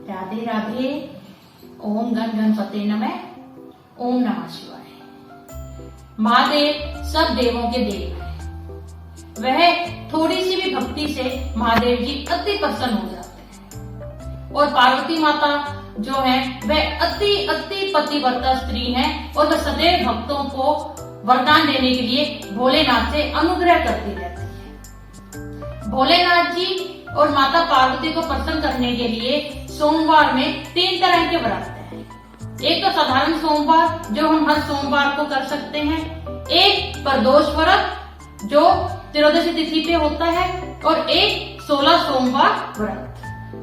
राधे राधे। ओम गण गणपते नमः। ओम नमः शिवाय। महादेव सब देवों के देव हैं। वह थोड़ी सी भी भक्ति से महादेव जी अति प्रसन्न हो जाते हैं और पार्वती माता जो है वह अति अति पतिव्रता स्त्री है और वह सदैव भक्तों को वरदान देने के लिए भोलेनाथ से अनुग्रह करती रहती है। भोलेनाथ जी और माता पार्वती को प्रसन्न करने के लिए सोमवार में 3 तरह के व्रत हैं। एक तो साधारण सोमवार जो हम हर सोमवार को कर सकते हैं, एक प्रदोष व्रत जो त्रयोदशी तिथि पे होता है और एक 16 सोमवार व्रत।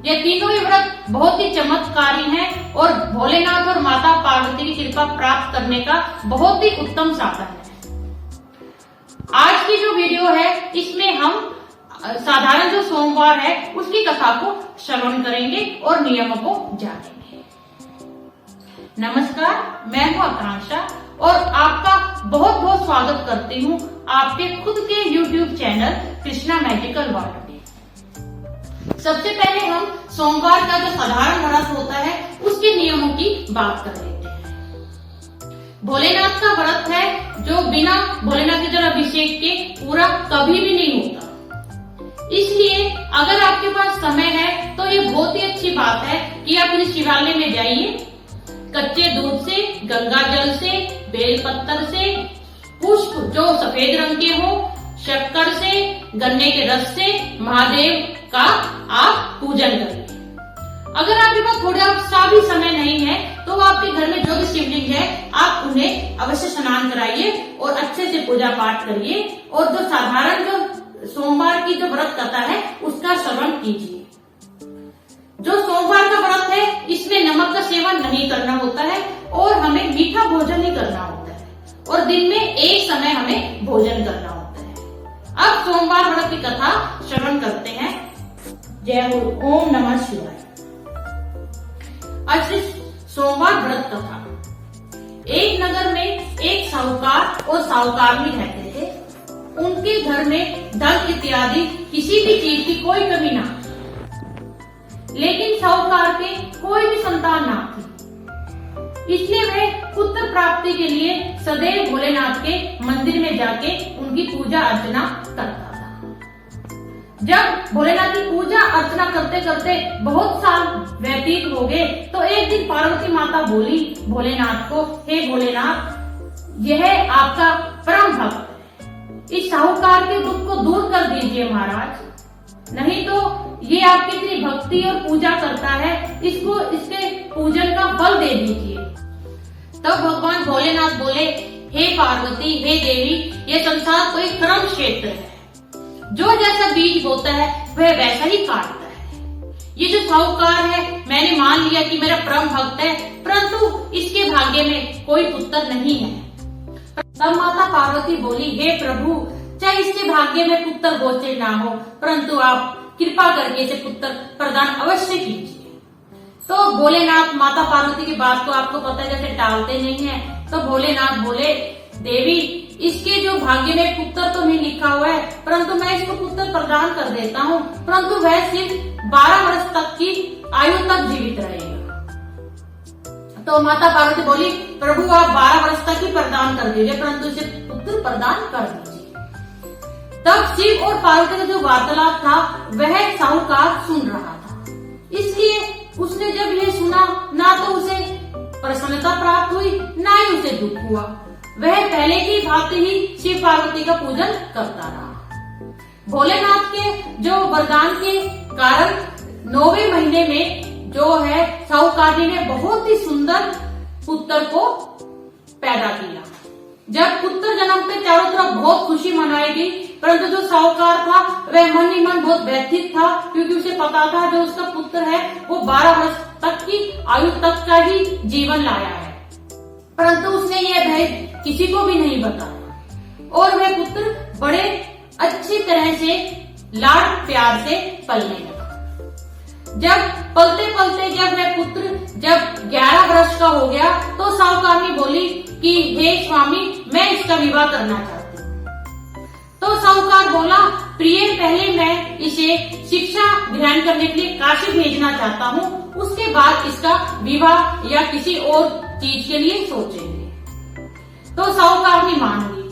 ये तीनों ही व्रत बहुत ही चमत्कारी हैं और भोलेनाथ और माता पार्वती की कृपा प्राप्त करने का बहुत ही उत्तम साधन है। आज की जो वीडियो है इसमें हम साधारण जो सोमवार है उसकी कथा को श्रवण करेंगे और नियमों को जानेंगे। नमस्कार, मैं हूँ आकांक्षा और आपका बहुत बहुत स्वागत करती हूँ आपके खुद के YouTube channel Krishna magical world में। सबसे पहले हम सोमवार का जो साधारण व्रत होता है उसके नियमों की बात कर लेते हैं। भोलेनाथ का व्रत है जो बिना भोलेनाथ के जल अभिषेक के पूरा कभी भी नहीं होता। इसलिए अगर आपके पास समय है तो ये बहुत ही अच्छी बात है कि आप इस शिवालय में जाइए, कच्चे दूध से, गंगा जल से, बेल पत्तर से, पुष्प जो सफेद रंग के हो, शक्कर से, गन्ने के रस से महादेव का आप पूजन करिए। अगर आपके पास थोड़ा सा भी समय नहीं है तो आपके घर में जो भी शिवलिंग है आप उन्हें अवश्य स्नान कराइए और अच्छे से पूजा पाठ करिए और जो साधारण जो सोमवार की जो व्रत कथा है उसका श्रवण कीजिए। जो सोमवार का व्रत है इसमें नमक का सेवन नहीं करना होता है और हमें मीठा भोजन ही करना होता है और दिन में एक समय हमें भोजन करना होता है। अब सोमवार व्रत की कथा श्रवण करते हैं। जय हो। ओम नमः शिवाय। आज सोमवार व्रत कथा। एक नगर में एक साहूकार और साहूकारनी रहते थे। उनके घर में धन इत्यादि किसी भी चीज की कोई कमी ना थी, लेकिन साहूकार के कोई भी संतान ना थी। इसलिए वह पुत्र प्राप्ति के लिए सदैव भोलेनाथ के मंदिर में जाके उनकी पूजा अर्चना करता था। जब भोलेनाथ की पूजा अर्चना करते करते बहुत साल व्यतीत हो गए तो एक दिन पार्वती माता बोली भोलेनाथ को, हे भोलेनाथ, यह आपका परम भक्त इस साहूकार के दुख को दूर कर दीजिए महाराज, नहीं तो ये आपकी इतनी भक्ति और पूजा करता है, इसको इसके पूजन का फल दे दीजिए। तब भगवान भोलेनाथ बोले, हे पार्वती, हे देवी, ये संसार कोई कर्म क्षेत्र है, जो जैसा बीज बोता है वह वैसा ही काटता है। ये जो साहूकार है मैंने मान लिया कि मेरा परम भक्त है, परंतु इसके भाग्य में कोई पुत्र नहीं है। तब माता पार्वती बोली, हे प्रभु, चाहे इसके भाग्य में पुत्र गोचर ना हो, परंतु आप कृपा करके इसे पुत्र प्रदान अवश्य कीजिए। तो भोलेनाथ माता पार्वती की बात को आपको पता है जैसे टालते नहीं है, तो भोलेनाथ बोले, देवी, इसके जो भाग्य में पुत्र तो नहीं लिखा हुआ है, परंतु मैं इसको पुत्र प्रदान कर देता हूँ, परंतु वह सिर्फ 12 वर्ष तक की आयु तक जीवित रहेगा। तो माता पार्वती बोली, प्रभु आप 12 वर्ष तक ही प्रदान कर दीजिए, परंतु इसे पुत्र प्रदान कर दीजिए। तब शिव और पार्वती का जो वार्तालाप था वह साहूकार सुन रहा था। इसलिए उसने जब ये सुना ना तो उसे प्रसन्नता प्राप्त हुई ना ही उसे दुख हुआ। वह पहले की भांति ही शिव पार्वती का पूजन करता रहा। भोलेनाथ के जो वरदान के कारण 9वें महीने में जो है साहूकार ने बहुत ही सुंदर पुत्र को पैदा किया। जब पुत्र जन्मते चारों तरफ बहुत खुशी मनाई गई, परंतु जो साहूकार था वह मन ही मन बहुत व्यथित था, क्योंकि उसे पता था जो उसका पुत्र है वो 12 वर्ष तक की आयु तक का ही जीवन लाया है, परंतु उसने यह भय किसी को भी नहीं बताया और वह पुत्र बड़े अच्छी तरह से लाड प्यार से पलने लगा। जब पलते पलते जब वह पुत्र जब 11 वर्ष का हो गया तो साहूकारनी बोली कि हे स्वामी, मैं इसका विवाह करना चाहती हूँ। तो साहूकार बोला, प्रिय, पहले मैं इसे शिक्षा ग्रहण करने के लिए काशी भेजना चाहता हूँ, उसके बाद इसका विवाह या किसी और चीज के लिए सोचेंगे। तो साहूकार ने मान ली।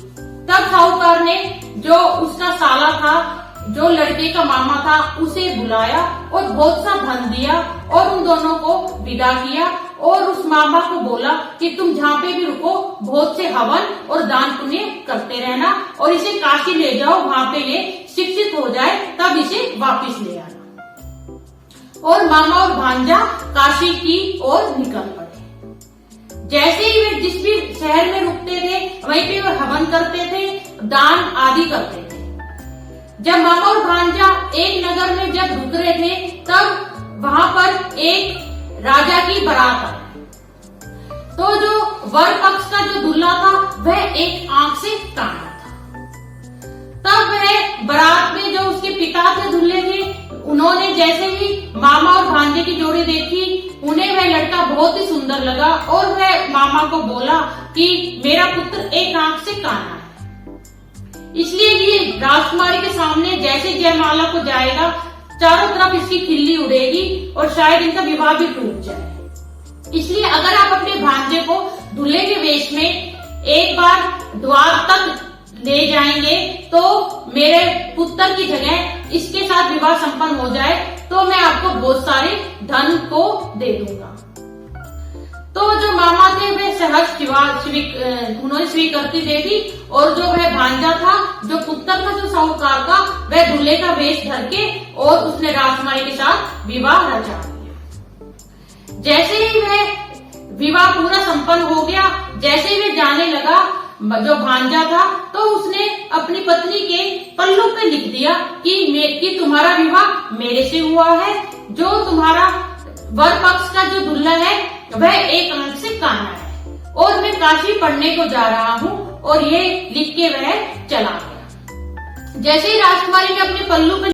तब साहूकार ने जो उसका साला था, जो लड़के का मामा था, उसे बुलाया और बहुत सा धन दिया और उन दोनों को विदा किया और उस मामा को बोला कि तुम जहाँ पे भी रुको बहुत से हवन और दान पुण्य करते रहना और इसे काशी ले जाओ, वहाँ पे ये शिक्षित हो जाए तब इसे वापस ले आना। और मामा और भांजा काशी की ओर निकल पड़े। जैसे ही वे जिस भी शहर में रुकते थे वहीं पे वो हवन करते थे, दान आदि करते थे। जब मामा और भांजा एक नगर में जब रुक रहे थे तब वहां पर एक राजा की बारात आई। तो जो वर पक्ष का जो दूल्हा था वह एक आंख से काना था। तब वह बारात में जो उसके पिता थे दूल्हे के, उन्होंने जैसे ही मामा और भांजे की जोड़ी देखी, उन्हें वह लड़का बहुत ही सुंदर लगा और वह मामा को बोला कि मेरा पुत्र एक आंख से काना है, इसलिए ये राजकुमारी के सामने जैसे जयमाला को जाएगा चारों तरफ इसकी खिल्ली उड़ेगी और शायद इनका विवाह भी टूट जाए। इसलिए अगर आप अपने भांजे को दूल्हे के वेश में एक बार द्वार तक ले जाएंगे तो मेरे पुत्र की जगह इसके साथ विवाह संपन्न हो जाए तो मैं आपको बहुत सारे धन को दे दूंगा। तो जो मामा थे वे सहज उन्होंने स्वीकृति दे दी और जो वह भांजा था, जो पुत्र था, जो साहूकार का, वह दूल्हे का वेश धर के और उसने राजकुमारी के साथ विवाह रचा दिया। जैसे ही वह विवाह पूरा संपन्न हो गया, जैसे ही वह जाने लगा जो भांजा था, तो उसने अपनी पत्नी के पल्लू पे लिख दिया कि तुम्हारा विवाह मेरे से हुआ है, जो तुम्हारा वर पक्ष का जो दूल्हा है वह एक आंख से काना है और मैं काशी पढ़ने को जा रहा हूँ, और ये लिख के वह चला गया। जैसे ही राजकुमारी ने अपने पल्लू पे